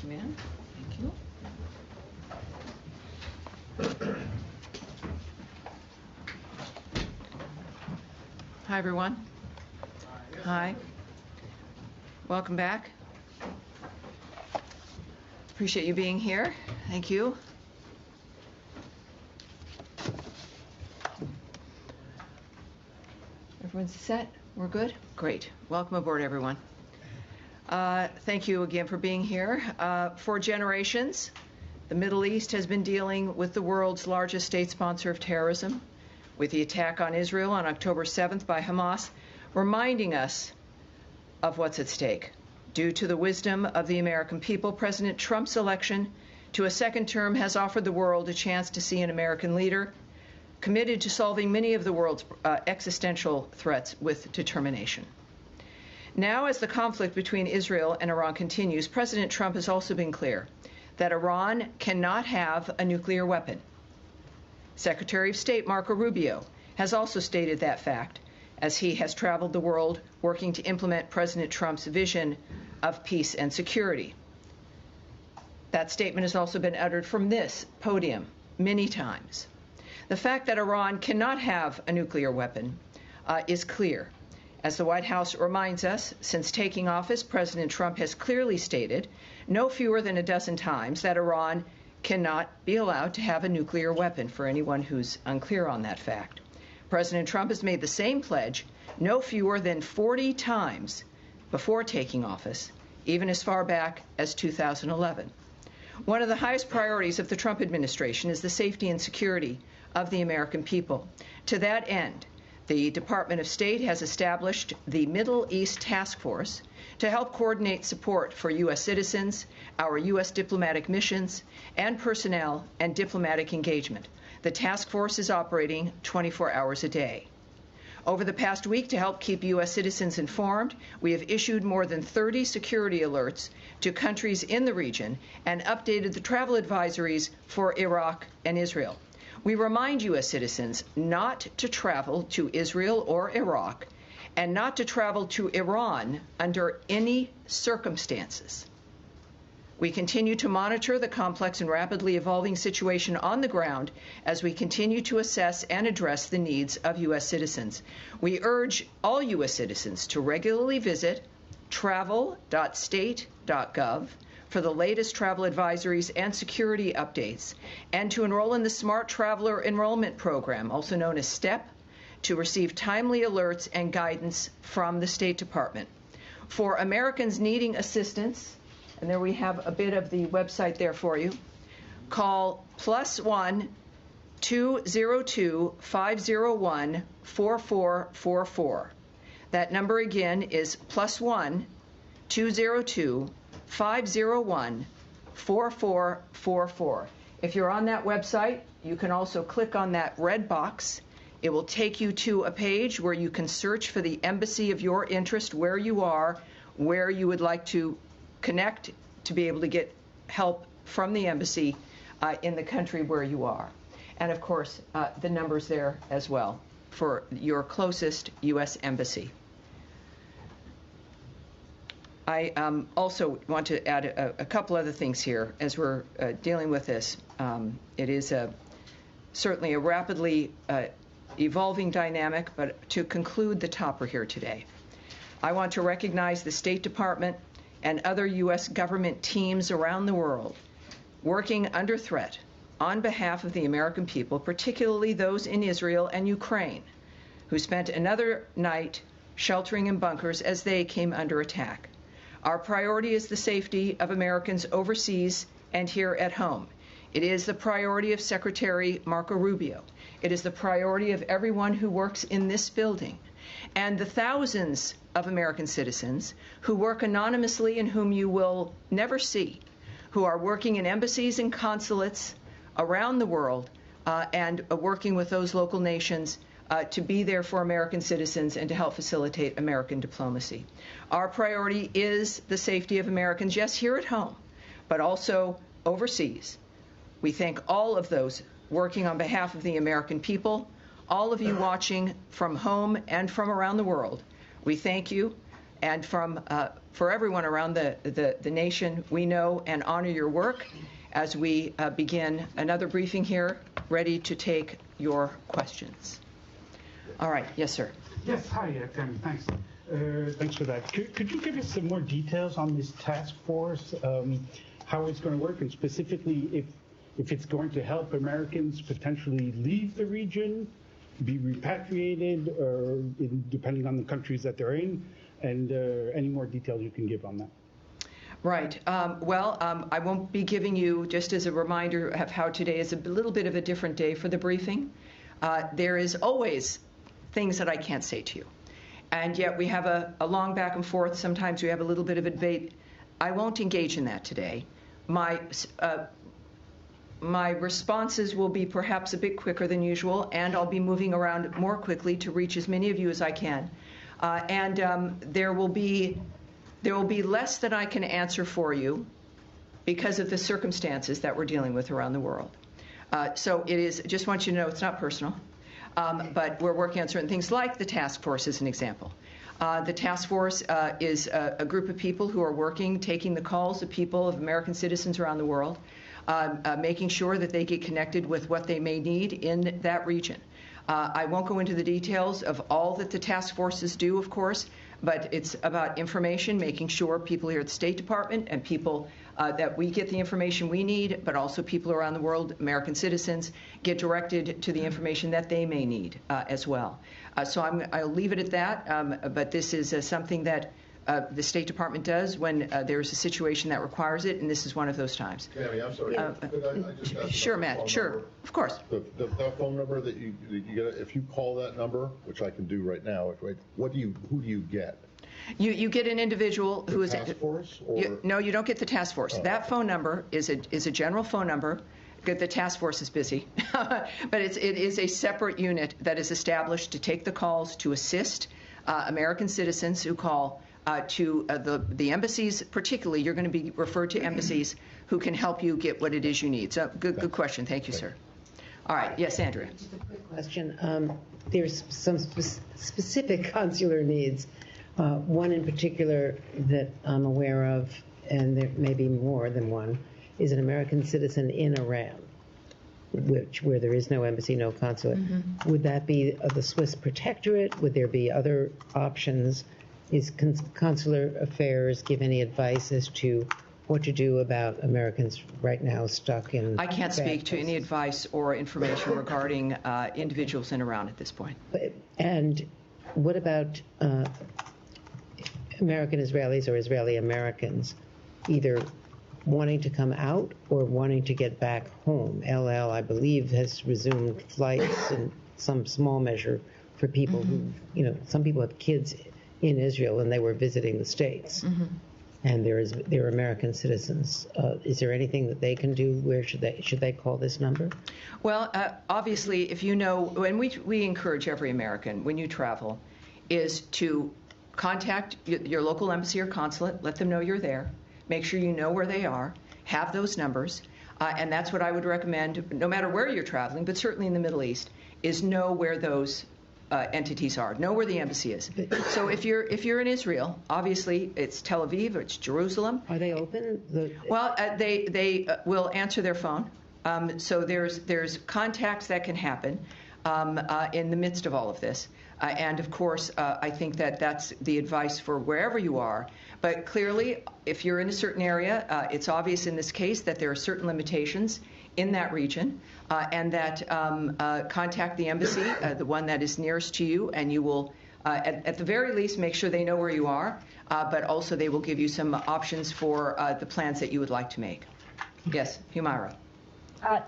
Thank you, ma'am. Thank you. Hi, everyone. Hi. Welcome back. Appreciate you being here. Thank you. Everyone's set? We're good? Great. Welcome aboard, everyone. Thank you again for being here. For generations, the Middle East has been dealing with the world's largest state sponsor of terrorism, with the attack on Israel on October 7th by Hamas, reminding us of what's at stake. Due to the wisdom of the American people, President Trump's election to a second term has offered the world a chance to see an American leader committed to solving many of the world's existential threats with determination. Now, as the conflict between Israel and Iran continues, President Trump has also been clear that Iran cannot have a nuclear weapon. Secretary of State Marco Rubio has also stated that fact, as he has traveled the world working to implement President Trump's vision of peace and security. That statement has also been uttered from this podium many times. The fact that Iran cannot have a nuclear weapon is clear. As the White House reminds us, since taking office, President Trump has clearly stated no fewer than a dozen times that Iran cannot be allowed to have a nuclear weapon, for anyone who's unclear on that fact. President Trump has made the same pledge no fewer than 40 times before taking office, even as far back as 2011. One of the highest priorities of the Trump administration is the safety and security of the American people. To that end, the Department of State has established the Middle East Task Force to help coordinate support for U.S. citizens, our U.S. diplomatic missions, and personnel and diplomatic engagement. The task force is operating 24 hours a day. Over the past week, to help keep U.S. citizens informed, we have issued more than 30 security alerts to countries in the region and updated the travel advisories for Iraq and Israel. We remind U.S. citizens not to travel to Israel or Iraq and not to travel to Iran under any circumstances. We continue to monitor the complex and rapidly evolving situation on the ground as we continue to assess and address the needs of U.S. citizens. We urge all U.S. citizens to regularly visit travel.state.gov for the latest travel advisories and security updates, and to enroll in the Smart Traveler Enrollment Program, also known as STEP, to receive timely alerts and guidance from the State Department. For Americans needing assistance, and there we have a bit of the website there for you, call +1 202 501 4444. That number again is +1 202 501 4444. If you're on that website, you can also click on that red box. It will take you to a page where you can search for the embassy of your interest, where you are, where you would like to connect to be able to get help from the embassy in the country where you are. And of course, the number's there as well for your closest U.S. embassy. I also want to add a couple other things here as we're dealing with this. It is certainly a rapidly evolving dynamic, but to conclude the topper here today, I want to recognize the State Department and other U.S. government teams around the world working under threat on behalf of the American people, particularly those in Israel and Ukraine, who spent another night sheltering in bunkers as they came under attack. Our priority is the safety of Americans overseas and here at home. It is the priority of Secretary Marco Rubio. It is the priority of everyone who works in this building, and the thousands of American citizens who work anonymously and whom you will never see, who are working in embassies and consulates around the world and working with those local nations to be there for American citizens and to help facilitate American diplomacy. Our priority is the safety of Americans, yes, here at home, but also overseas. We thank all of those working on behalf of the American people, all of you watching from home and from around the world. We thank you, and for everyone around the nation, we know and honor your work as we begin another briefing here, ready to take your questions. All right. Yes, sir. Yes. Hi, Tammy. Thanks. Thanks for that. Could you give us some more details on this task force, how it's going to work, and specifically if it's going to help Americans potentially leave the region, be repatriated, or depending on the countries that they're in, and any more details you can give on that? Right. I won't be giving you, just as a reminder of how today is a little bit of a different day for the briefing. There is always things that I can't say to you. And yet we have a long back and forth. Sometimes we have a little bit of a debate. I won't engage in that today. My responses will be perhaps a bit quicker than usual, and I'll be moving around more quickly to reach as many of you as I can. There will be less that I can answer for you because of the circumstances that we're dealing with around the world. So it is, just want you to know, it's not personal. But we're working on certain things like the task force as an example. The task force is a group of people who are working, taking the calls of people, of American citizens around the world, making sure that they get connected with what they may need in that region. I won't go into the details of all that the task forces do, of course, but it's about information, making sure people here at the State Department and people that we get the information we need, but also people around the world, American citizens, get directed to the information that they may need as well. So I'll leave it at that, but this is something that the State Department does when there's a situation that requires it, and this is one of those times. Tammy, I'm sorry. Could I just ask sure, about the Matt. phone Sure, number? of course. The phone number that you get, if you call that number, which I can do right now, right? Who do you get? You get an individual who is task force, or no, you don't get the task force. That phone number is a general phone number. The task force is busy, but it is a separate unit that is established to take the calls to assist American citizens who call to the embassies. Particularly, you're going to be referred to embassies who can help you get what it is you need. So good question. Thank you, sir. All right. Yes, Andrea. Just a quick question. There's some specific consular needs. One in particular that I'm aware of, and there may be more than one, is an American citizen in Iran, where there is no embassy, no consulate. Mm-hmm. Would that be the Swiss protectorate? Would there be other options? Is consular affairs give any advice as to what to do about Americans right now stuck in? I can't speak to any advice or information regarding individuals in Iran at this point. And what about American Israelis or Israeli Americans either wanting to come out or wanting to get back home? LL, I believe, has resumed flights in some small measure for people mm-hmm. who, some people have kids in Israel and they were visiting the States. Mm-hmm. And they're American citizens. Is there anything that they can do? Where should they call this number? Well, obviously, if you know, and we encourage every American when you travel, is to contact your local embassy or consulate, let them know you're there, make sure you know where they are, have those numbers, and that's what I would recommend, no matter where you're traveling, but certainly in the Middle East, is know where those entities are, know where the embassy is. So if you're in Israel, obviously it's Tel Aviv, it's Jerusalem. Are they open? Well, they will answer their phone. So there's contacts that can happen in the midst of all of this. And, of course, I think that's the advice for wherever you are. But clearly, if you're in a certain area, it's obvious in this case that there are certain limitations in that region, and that contact the embassy, the one that is nearest to you, and you will, at the very least, make sure they know where you are, but also they will give you some options for the plans that you would like to make. Yes, Humaira.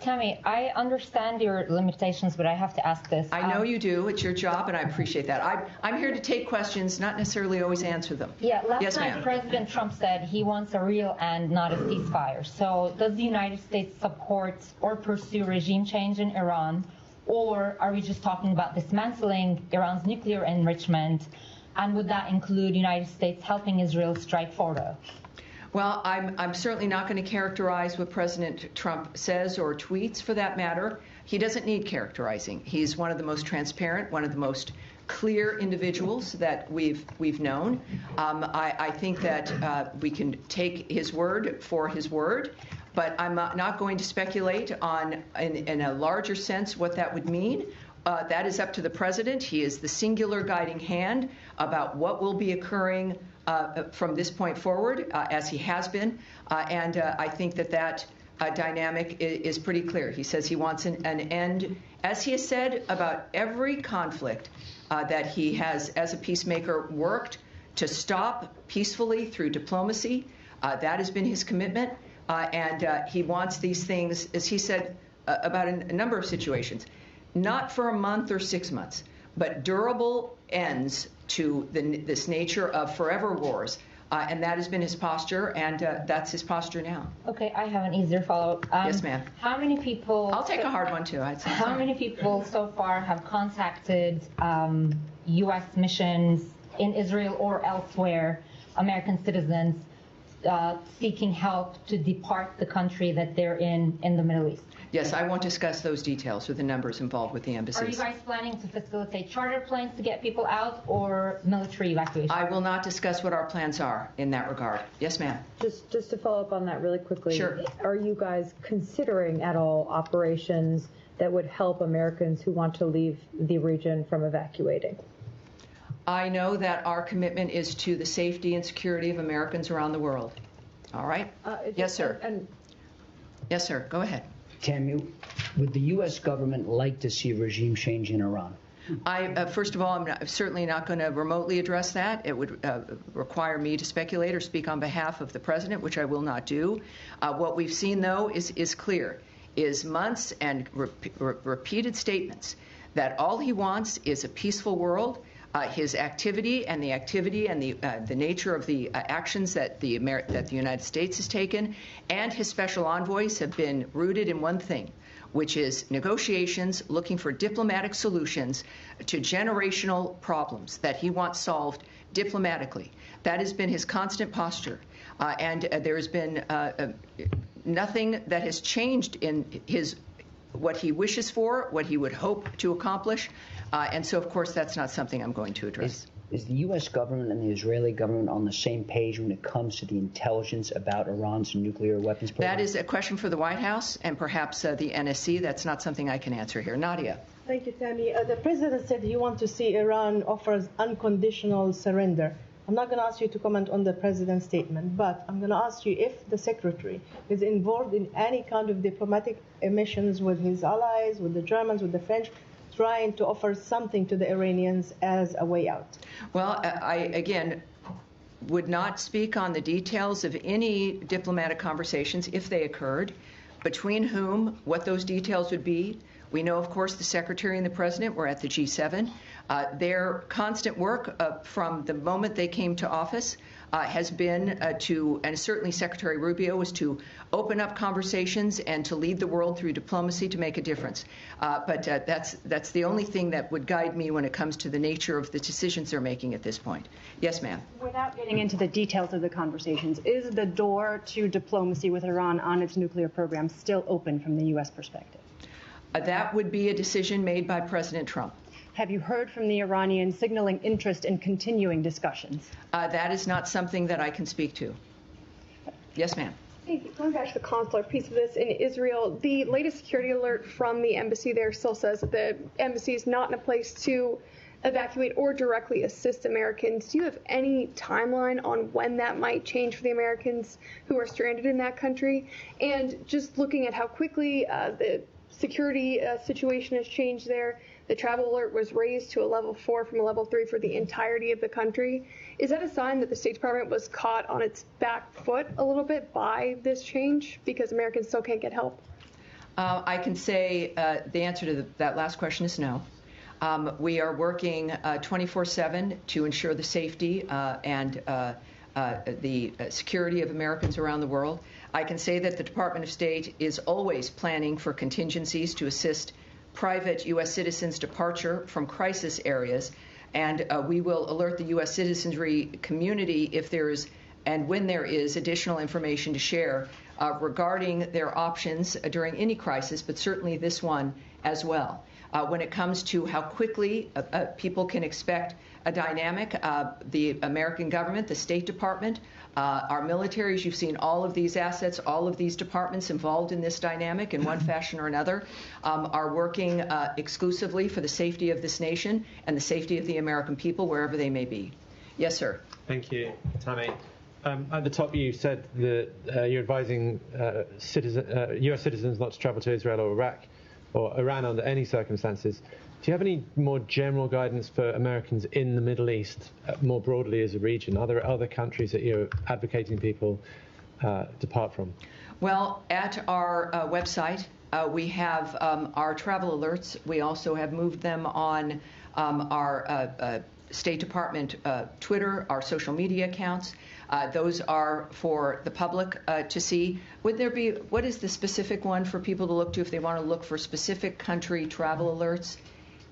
Tammy, I understand your limitations, but I have to ask this. I know you do. It's your job, and I appreciate that. I'm here to take questions, not necessarily always answer them. Yeah, yes, night President Trump said he wants a real end, not a ceasefire. So does the United States support or pursue regime change in Iran, or are we just talking about dismantling Iran's nuclear enrichment, and would that include the United States helping Israel strike Fordo? Well, I'm certainly not going to characterize what President Trump says or tweets, for that matter. He doesn't need characterizing. He's one of the most transparent, one of the most clear individuals that we've known. I think that we can take his word for his word, but I'm not going to speculate on, in a larger sense, what that would mean. That is up to the president. He is the singular guiding hand about what will be occurring from this point forward, as he has been. And I think that dynamic is pretty clear. He says he wants an end, as he has said about every conflict that he has, as a peacemaker, worked to stop peacefully through diplomacy. That has been his commitment. And he wants these things, as he said about a number of situations, not for a month or 6 months, but durable ends to this nature of forever wars. And that has been his posture, and that's his posture now. Okay, I have an easier follow-up. Yes, ma'am. How many people... I'll take a hard one, too. I'd say. How many people so far have contacted U.S. missions in Israel or elsewhere, American citizens, seeking help to depart the country that they're in the Middle East? Yes, I won't discuss those details or the numbers involved with the embassies. Are you guys planning to facilitate charter planes to get people out or military evacuation? I will not discuss what our plans are in that regard. Yes, ma'am. Just to follow up on that really quickly. Sure. Are you guys considering at all operations that would help Americans who want to leave the region from evacuating? I know that our commitment is to the safety and security of Americans around the world. All right? Yes, sir. Yes, sir. Go ahead. Tammy, would the U.S. government like to see a regime change in Iran? First of all, I'm certainly not going to remotely address that. It would require me to speculate or speak on behalf of the president, which I will not do. What we've seen, though, is clear, is months and repeated statements that all he wants is a peaceful world. His activity and the nature of the actions that the United States has taken and his special envoys have been rooted in one thing, which is negotiations, looking for diplomatic solutions to generational problems that he wants solved diplomatically. That has been his constant posture. And there has been nothing that has changed in what he wishes for, what he would hope to accomplish. And so, of course, that's not something I'm going to address. Is the U.S. government and the Israeli government on the same page when it comes to the intelligence about Iran's nuclear weapons program? That is a question for the White House and perhaps the NSC. That's not something I can answer here. Nadia. Thank you, Tammy. The president said he wants to see Iran offers unconditional surrender. I'm not going to ask you to comment on the president's statement, but I'm going to ask you if the secretary is involved in any kind of diplomatic missions with his allies, with the Germans, with the French, trying to offer something to the Iranians as a way out. Well, I, again, would not speak on the details of any diplomatic conversations, if they occurred, between whom, what those details would be. We know, of course, the Secretary and the President were at the G7. Their constant work from the moment they came to office has been to, and certainly Secretary Rubio, was to open up conversations and to lead the world through diplomacy to make a difference. But that's the only thing that would guide me when it comes to the nature of the decisions they're making at this point. Yes, ma'am. Without getting into the details of the conversations, is the door to diplomacy with Iran on its nuclear program still open from the U.S. perspective? That would be a decision made by President Trump. Have you heard from the Iranians signaling interest in continuing discussions? That is not something that I can speak to. Yes, ma'am. Going back to the consular piece of this in Israel, the latest security alert from the embassy there still says that the embassy is not in a place to evacuate or directly assist Americans. Do you have any timeline on when that might change for the Americans who are stranded in that country? And just looking at how quickly the security situation has changed there, the travel alert was raised to a level 4 from a level 3 for the entirety of the country. Is that a sign that the State Department was caught on its back foot a little bit by this change because Americans still can't get help? I can say the answer to that last question is no. We are working 24/7 to ensure the safety and the security of Americans around the world. I can say that the Department of State is always planning for contingencies to assist private U.S. citizens' departure from crisis areas, and we will alert the U.S. citizenry community if there is and when there is additional information to share regarding their options during any crisis, but certainly this one as well. When it comes to how quickly people can expect a dynamic, the American government, the State Department, our militaries, you've seen all of these assets, all of these departments involved in this dynamic in one fashion or another, are working exclusively for the safety of this nation and the safety of the American people, wherever they may be. Yes, sir. Thank you, Tammy. At the top, you said that you're advising U.S. citizens not to travel to Israel or Iraq or Iran under any circumstances. Do you have any more general guidance for Americans in the Middle East, more broadly as a region? Are there other countries that you're advocating people depart from? Well, at our website, we have our travel alerts. We also have moved them on our State Department Twitter, our social media accounts. Those are for the public to see. Would there be, what is the specific one for people to look to if they want to look for specific country travel alerts?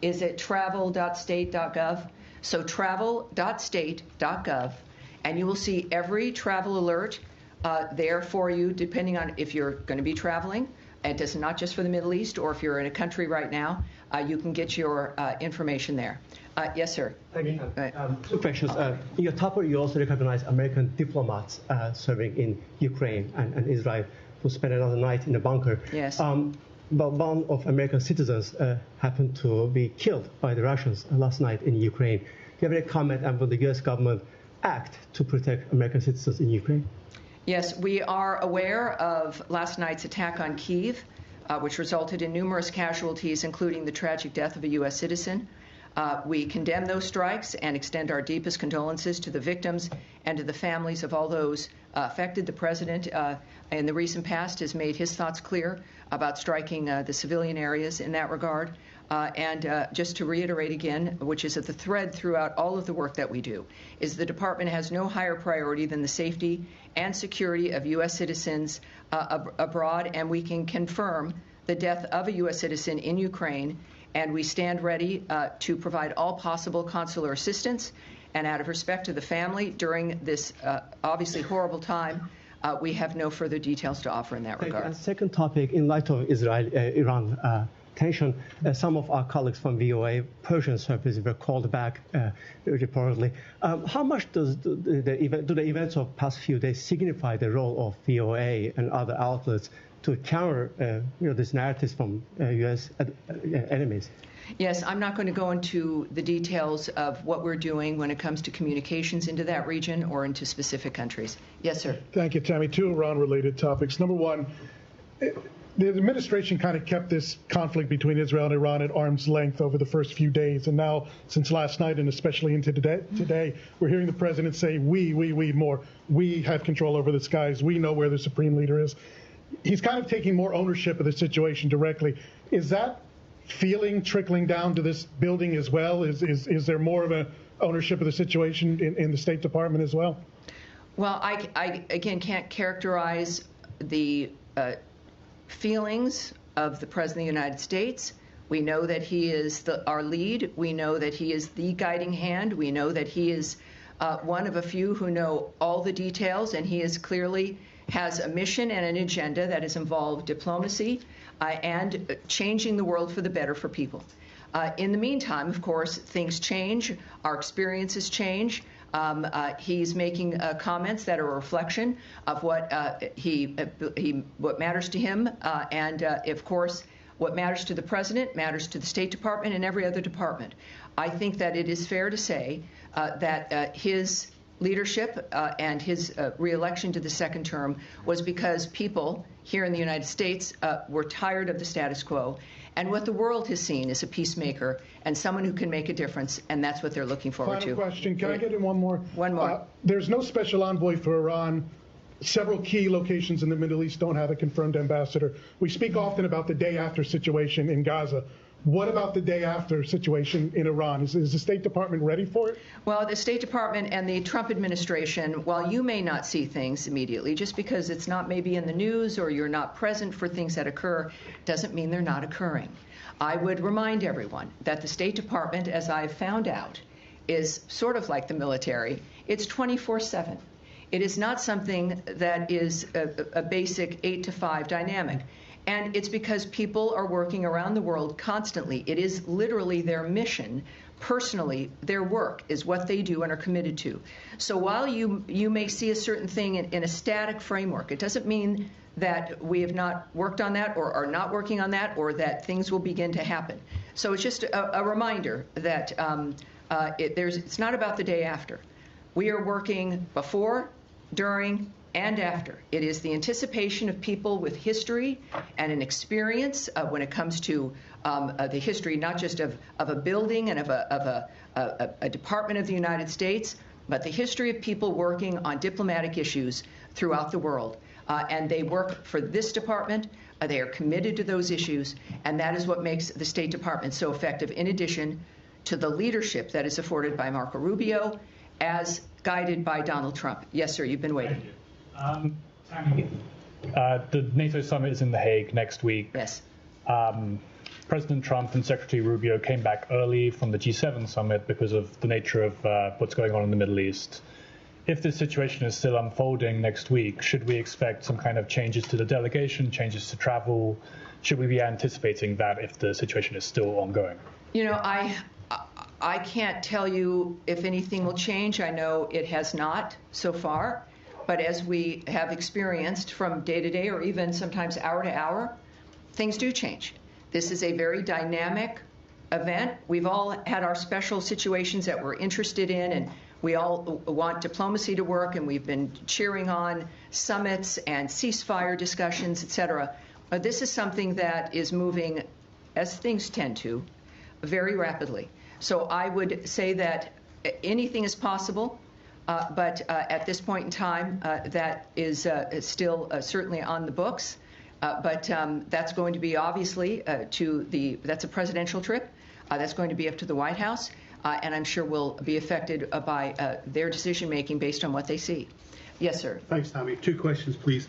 Is it travel.state.gov? So travel.state.gov, and you will see every travel alert there for you, depending on if you're going to be traveling. It is not just for the Middle East, or if you're in a country right now, you can get your information there. Yes, sir. Thank you. Two questions. In your topic, you also recognize American diplomats serving in Ukraine and Israel who spent another night in a bunker. Yes. But one of American citizens happened to be killed by the Russians last night in Ukraine. Do you have any comment on will the U.S. government act to protect American citizens in Ukraine? Yes, we are aware of last night's attack on Kyiv, which resulted in numerous casualties, including the tragic death of a U.S. citizen. We condemn those strikes and extend our deepest condolences to the victims and to the families of all those affected. The President, in the recent past, has made his thoughts clear about striking the civilian areas in that regard. And just to reiterate again, which is at the thread throughout all of the work that we do, is the Department has no higher priority than the safety and security of U.S. citizens abroad, and we can confirm the death of a U.S. citizen in Ukraine, and we stand ready to provide all possible consular assistance. And out of respect to the family during this obviously horrible time, we have no further details to offer in that regard. And second topic, in light of Israel-Iran tension, some of our colleagues from VOA Persian service were called back reportedly. How much do the events of past few days signify the role of VOA and other outlets to counter these narratives from U.S. enemies? Yes, I'm not going to go into the details of what we're doing when it comes to communications into that region or into specific countries. Yes, sir. Thank you, Tammy. Two Iran-related topics. Number one, the administration kind of kept this conflict between Israel and Iran at arm's length over the first few days. And now, since last night and especially into today, we're hearing the president say, we more. We have control over the skies. We know where the supreme leader is. He's kind of taking more ownership of the situation directly. Is that feeling trickling down to this building as well? Is there more of an ownership of the situation in the State Department as well? Well, I again can't characterize the feelings of the President of the United States. We know that he is our lead. We know that he is the guiding hand. We know that he is one of a few who know all the details, and he is clearly has a mission and an agenda that has involved diplomacy and changing the world for the better for people. In the meantime, of course, things change. Our experiences change. He's making comments that are a reflection of what what matters to him, and of course, what matters to the President matters to the State Department and every other department. I think that it is fair to say that his leadership and his re-election to the second term was because people here in the United States were tired of the status quo. And what the world has seen is a peacemaker and someone who can make a difference, and that's what they're looking forward to. Final question. Can I get in one more? One more. There's no special envoy for Iran. Several key locations in the Middle East don't have a confirmed ambassador. We speak often about the day after situation in Gaza. What about the day after situation in Iran? Is the State Department ready for it? Well, the State Department and the Trump administration, while you may not see things immediately, just because it's not maybe in the news or you're not present for things that occur, doesn't mean they're not occurring. I would remind everyone that the State Department, as I've found out, is sort of like the military. It's 24/7. It is not something that is a basic 8 to 5 dynamic. And it's because people are working around the world constantly. It is literally their mission. Personally, their work is what they do and are committed to. So while you may see a certain thing in a static framework, it doesn't mean that we have not worked on that or are not working on that or that things will begin to happen. So it's just a reminder that it's not about the day after. We are working before, during, and after. It is the anticipation of people with history and an experience when it comes to the history not just of a building and of a department of the United States, but the history of people working on diplomatic issues throughout the world. And they work for this department. They are committed to those issues, and that is what makes the State Department so effective, in addition to the leadership that is afforded by Marco Rubio as guided by Donald Trump. Yes, sir, you've been waiting. Tammy, the NATO summit is in The Hague next week. Yes. President Trump and Secretary Rubio came back early from the G7 summit because of the nature of what's going on in the Middle East. If this situation is still unfolding next week, should we expect some kind of changes to the delegation, changes to travel? Should we be anticipating that if the situation is still ongoing? You know, I can't tell you if anything will change. I know it has not so far. But as we have experienced from day to day or even sometimes hour to hour, things do change. This is a very dynamic event. We've all had our special situations that we're interested in, and we all want diplomacy to work, and we've been cheering on summits and ceasefire discussions, et cetera. But this is something that is moving, as things tend to, very rapidly. So I would say that anything is possible. But at this point in time, that is still certainly on the books. But that's going to be obviously that's a presidential trip. That's going to be up to the White House. And I'm sure will be affected by their decision making based on what they see. Yes, sir. Thanks, Tammy. 2 questions, please.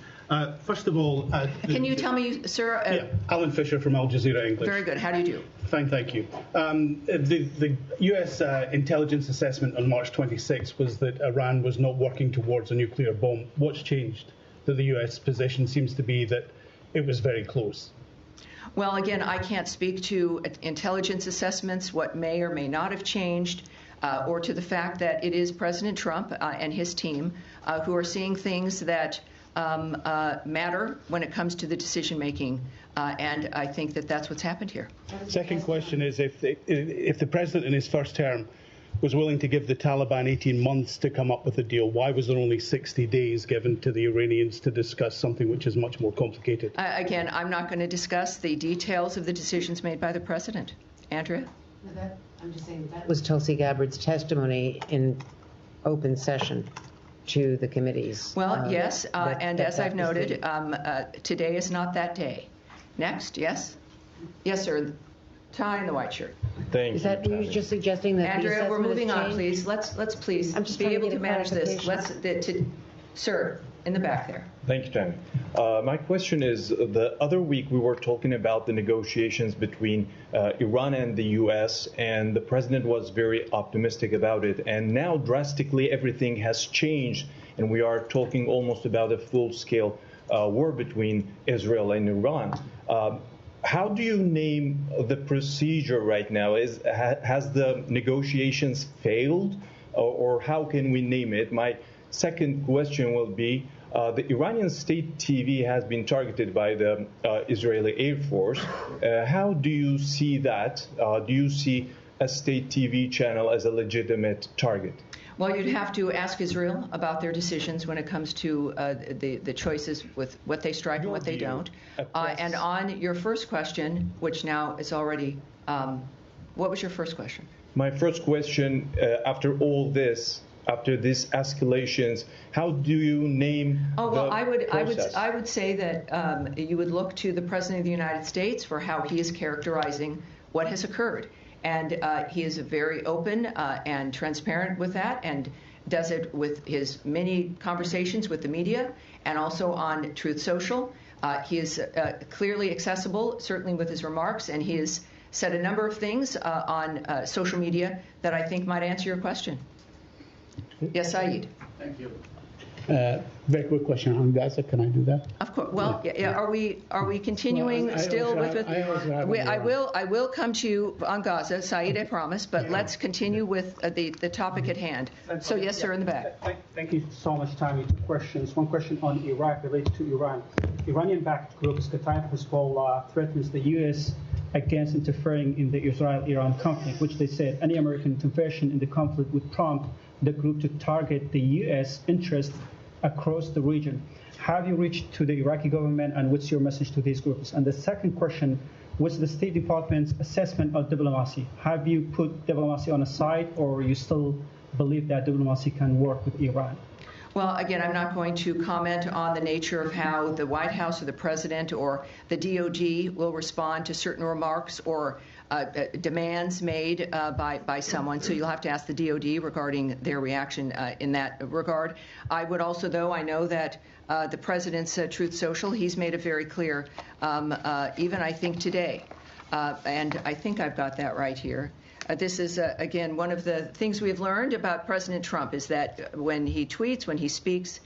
First of all, can you tell me, sir? Yeah, Alan Fisher from Al Jazeera English. Very good. How do you do? Fine, thank you. The U.S. intelligence assessment on March 26 was that Iran was not working towards a nuclear bomb. What's changed? That the U.S. position seems to be that it was very close. Well, again, I can't speak to intelligence assessments, what may or may not have changed, or to the fact that it is President Trump and his team who are seeing things that matter when it comes to the decision making, and I think that that's what's happened here. Second question is, if the president in his first term was willing to give the Taliban 18 months to come up with a deal, why was there only 60 days given to the Iranians to discuss something which is much more complicated? Again, I'm not going to discuss the details of the decisions made by the president. Andrea? I'm just saying that was Tulsi Gabbard's testimony in open session to the committees. Well, yes, and as I've noted, today is not that day. Next, yes? Yes, sir. Tie in the white shirt. Thank Is that you just suggesting that Andrea, we're moving on, please. Let's please I'm just be able to to manage this. Sir, in the back there. Thank you, Tammy. My question is, the other week we were talking about the negotiations between Iran and the U.S., and the president was very optimistic about it. And now drastically everything has changed, and we are talking almost about a full-scale war between Israel and Iran. How do you name the procedure right now? Has the negotiations failed, or how can we name it? My second question will be, the Iranian state TV has been targeted by the Israeli Air Force. How do you see that? Do you see a state TV channel as a legitimate target? Well, you'd have to ask Israel about their decisions when it comes to the choices with what they strike and what they don't. And on your first question, which now is already, what was your first question? My first question, after all this, after these escalations, how do you name the process? I would say that you would look to the President of the United States for how he is characterizing what has occurred. And he is very open and transparent with that, and does it with his many conversations with the media and also on Truth Social. He is clearly accessible, certainly with his remarks, and he has said a number of things on social media that I think might answer your question. Yes, Saeed. Thank you. Very quick question on Gaza. Can I do that? Of course. Well, yeah. Are we continuing Well, I still also with? have- I also have I will come to you on Gaza, Saeed. I promise. But let's continue with the topic at hand. So yes, sir, in the back. Thank you so much, Tammy. Two questions. One question on Iraq related to Iran. Iranian-backed group Qatar Hezbollah threatens the U.S. against interfering in the Israel-Iran conflict, which they said any American intervention in the conflict would prompt the group to target the U.S. interests across the region. Have you reached to the Iraqi government, and what's your message to these groups? And the second question, what's the State Department's assessment of diplomacy? Have you put diplomacy on a side, or you still believe that diplomacy can work with Iran? Well, again, I'm not going to comment on the nature of how the White House or the President or the DOD will respond to certain remarks or demands made by someone. So you'll have to ask the DOD regarding their reaction in that regard. I would also, though, I know that the President's Truth Social, he's made it very clear, even I think today, and I think I've got that right here. This is, again, one of the things we've learned about President Trump is that when he tweets, when he speaks,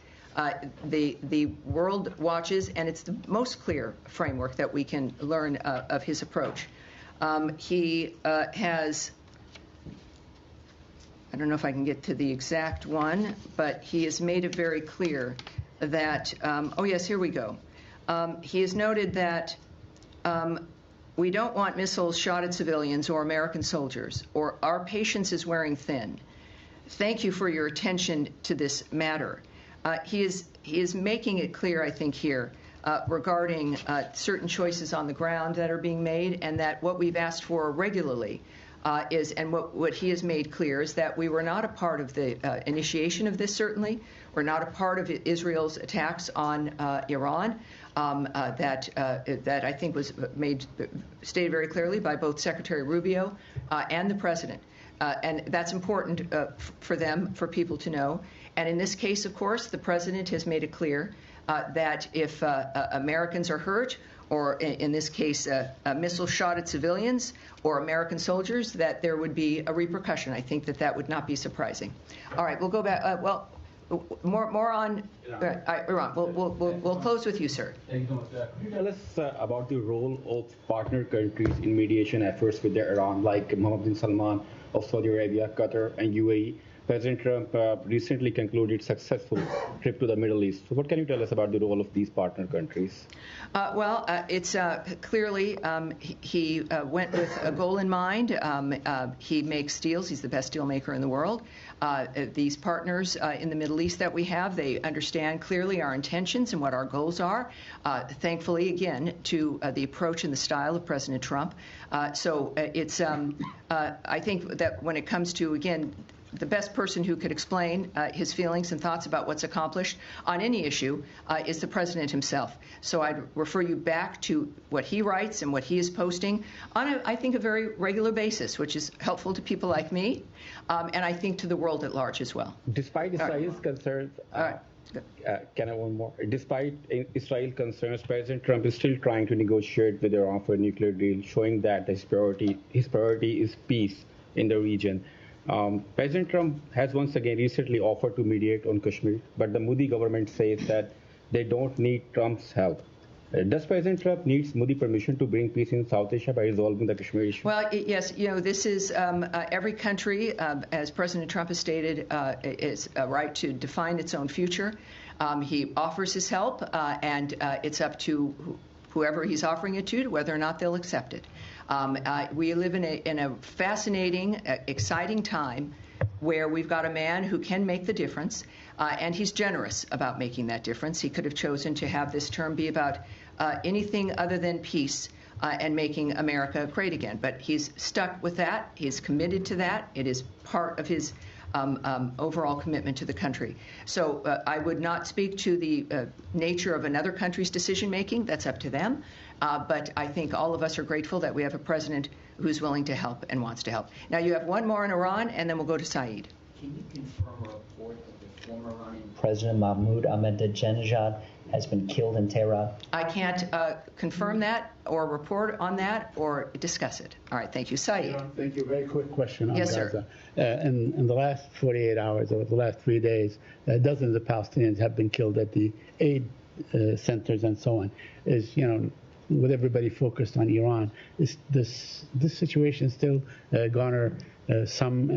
the world watches, and it's the most clear framework that we can learn of his approach. He has, I don't know if I can get to the exact one, but he has made it very clear that, oh yes, here we go. He has noted that we don't want missiles shot at civilians or American soldiers, or our patience is wearing thin. Thank you for your attention to this matter. He is making it clear, I think, here regarding certain choices on the ground that are being made, and that what we've asked for regularly is, and what he has made clear is that we were not a part of the initiation of this, certainly. We're not a part of Israel's attacks on Iran. That I think was stated very clearly by both Secretary Rubio and the President. And that's important for them, for people to know. And in this case, of course, the President has made it clear that if Americans are hurt, or in this case, a missile shot at civilians or American soldiers, that there would be a repercussion. I think that would not be surprising. All right, we'll go back. More on Iran. We'll close with you, sir. Thank you so much. Could you tell us about the role of partner countries in mediation efforts with Iran, like Mohammed bin Salman of Saudi Arabia, Qatar, and UAE? President Trump recently concluded successful trip to the Middle East. So what can you tell us about the role of these partner countries? It's clearly he went with a goal in mind. He makes deals. He's the best deal maker in the world. These partners in the Middle East that we have, they understand clearly our intentions and what our goals are. Thankfully, again, to the approach and the style of President Trump. So it's, I think that when it comes to, again, the best person who could explain his feelings and thoughts about what's accomplished on any issue is the President himself. So I'd refer you back to what he writes and what he is posting on, I think, a very regular basis, which is helpful to people like me, and I think to the world at large as well. Despite Israel's concerns, can I one more? Despite Israel concerns, President Trump is still trying to negotiate with Iran for a nuclear deal, showing that his priority is peace in the region. President Trump has once again recently offered to mediate on Kashmir, but the Modi government says that they don't need Trump's help. Does President Trump need Modi permission to bring peace in South Asia by resolving the Kashmir issue? Well, yes, this is every country, as President Trump has stated, is a right to define its own future. He offers his help, and it's up to whoever he's offering it to whether or not they'll accept it. We live in a fascinating, exciting time where we've got a man who can make the difference, and he's generous about making that difference. He could have chosen to have this term be about anything other than peace and making America great again. But he's stuck with that. He's committed to that. It is part of his overall commitment to the country. So I would not speak to the nature of another country's decision-making. That's up to them. But I think all of us are grateful that we have a president who's willing to help and wants to help. Now, you have one more on Iran, and then we'll go to Saeed. Can you confirm a report of the former Iranian President Mahmoud Ahmadinejad has been killed in Tehran? I can't confirm that or report on that or discuss it. All right, thank you. Saeed. Thank you. Very quick question on Yes, Gaza. sir. In the last 48 hours or the last 3 days, dozens of Palestinians have been killed at the aid centers and so on. With everybody focused on Iran, this situation still garner some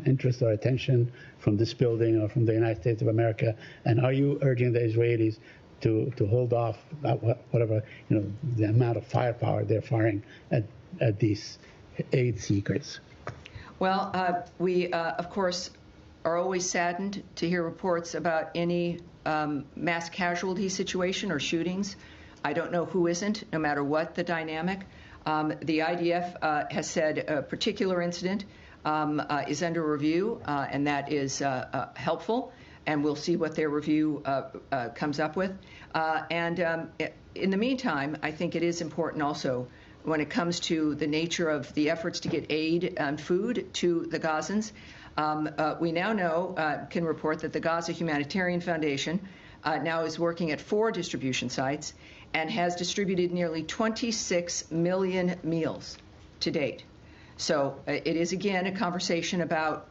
interest or attention from this building or from the United States of America? And are you urging the Israelis to hold off about whatever the amount of firepower they're firing at these aid seekers? Well, we of course are always saddened to hear reports about any mass casualty situation or shootings. I don't know who isn't, no matter what the dynamic. The IDF has said a particular incident is under review, and that is helpful, and we'll see what their review comes up with. In the meantime, I think it is important also when it comes to the nature of the efforts to get aid and food to the Gazans. We now know, can report that the Gaza Humanitarian Foundation now is working at 4 distribution sites and has distributed nearly 26 million meals to date. So it is, again, a conversation about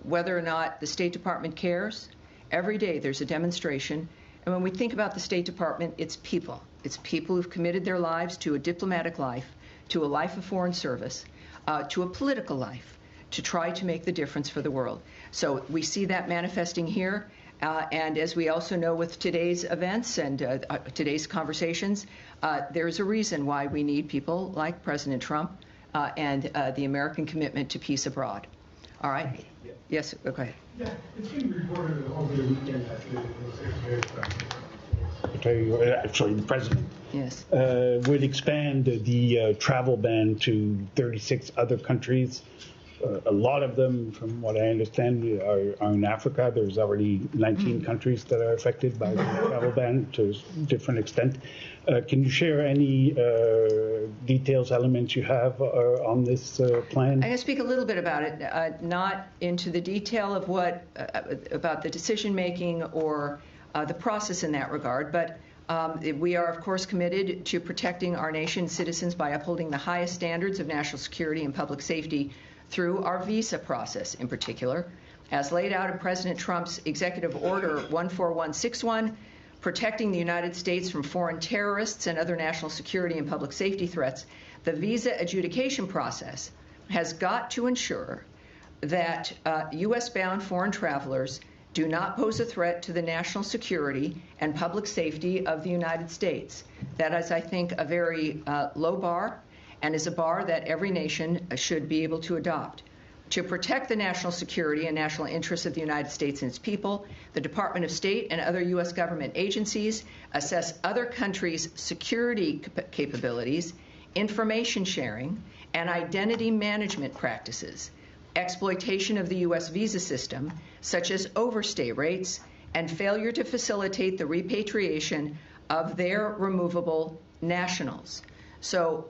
whether or not the State Department cares. Every day there's a demonstration. And when we think about the State Department, it's people. It's people who've committed their lives to a diplomatic life, to a life of foreign service, to a political life, to try to make the difference for the world. So we see that manifesting here. And as we also know with today's events and today's conversations, there's a reason why we need people like President Trump and the American commitment to peace abroad. All right? Yes, okay. Yeah, it's been reported over the weekend that the President yes. Would expand the travel ban to 36 other countries. A lot of them, from what I understand, are in Africa. There's already 19 countries that are affected by the travel ban to a different extent. Can you share any details, elements you have on this plan? I'm going to speak a little bit about it, not into the detail of what about the decision making or the process in that regard, but we are, of course, committed to protecting our nation's citizens by upholding the highest standards of national security and public safety through our visa process in particular, as laid out in President Trump's Executive Order 14161, protecting the United States from foreign terrorists and other national security and public safety threats. The visa adjudication process has got to ensure that U.S.-bound foreign travelers do not pose a threat to the national security and public safety of the United States. That is, I think, a very low bar, and is a bar that every nation should be able to adopt. To protect the national security and national interests of the United States and its people, the Department of State and other U.S. government agencies assess other countries' security capabilities, information sharing, and identity management practices, exploitation of the U.S. visa system, such as overstay rates, and failure to facilitate the repatriation of their removable nationals. So,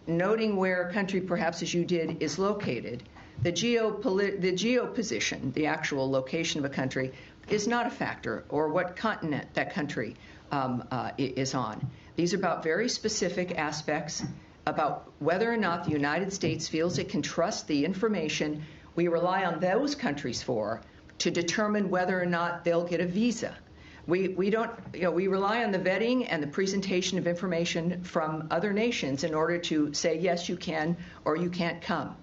noting where a country, perhaps as you did, is located, the geoposition, the actual location of a country, is not a factor, or what continent that country is on. These are about very specific aspects about whether or not the United States feels it can trust the information we rely on those countries for to determine whether or not they'll get a visa. We don't, we rely on the vetting and the presentation of information from other nations in order to say, yes, you can or you can't come.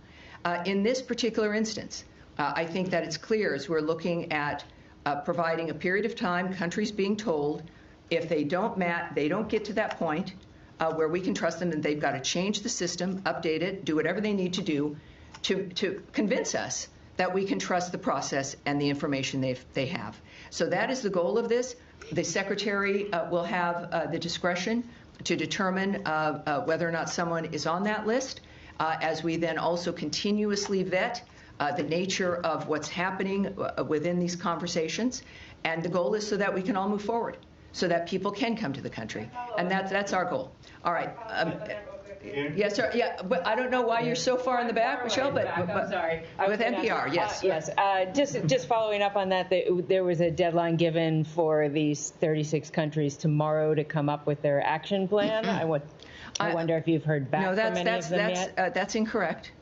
In this particular instance, I think that it's clear as we're looking at providing a period of time, countries being told if they don't get to that point where we can trust them, and they've got to change the system, update it, do whatever they need to do to convince us that we can trust the process and the information they have. So that is the goal of this. The Secretary will have the discretion to determine whether or not someone is on that list, as we then also continuously vet the nature of what's happening within these conversations. And the goal is so that we can all move forward, so that people can come to the country. And that's our goal. All right. Yes, sir. Yeah, but I don't know why you're so far in the back, Michelle, but I'm sorry. With NPR, yes. Yes. Just following up on that, there was a deadline given for these 36 countries tomorrow to come up with their action plan. I wonder if you've heard back from any of them yet. That's incorrect.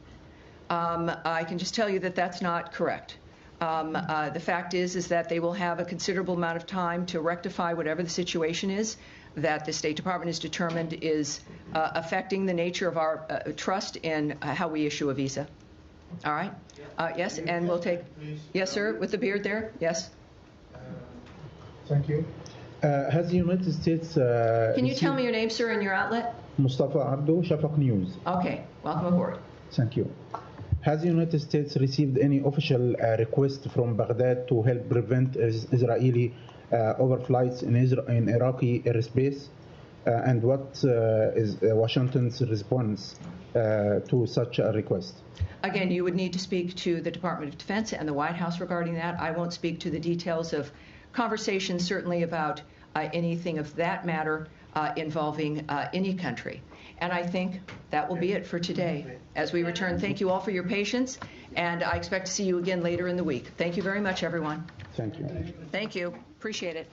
I can just tell you that that's not correct. The fact is that they will have a considerable amount of time to rectify whatever the situation is that the State Department is determined is affecting the nature of our trust in how we issue a visa. All right? Yes, and we'll take... Yes, sir, with the beard there? Yes. Thank you. Has the United States... Can you tell me your name, sir, and your outlet? Mustafa Abdo, Shafaq News. Okay, welcome aboard. Thank you. Has the United States received any official request from Baghdad to help prevent Israeli overflights in Iraqi airspace? And what is Washington's response to such a request? Again, you would need to speak to the Department of Defense and the White House regarding that. I won't speak to the details of conversations, certainly about anything of that matter involving any country. And I think that will be it for today. As we return, thank you all for your patience, and I expect to see you again later in the week. Thank you very much, everyone. Thank you. Thank you. Appreciate it.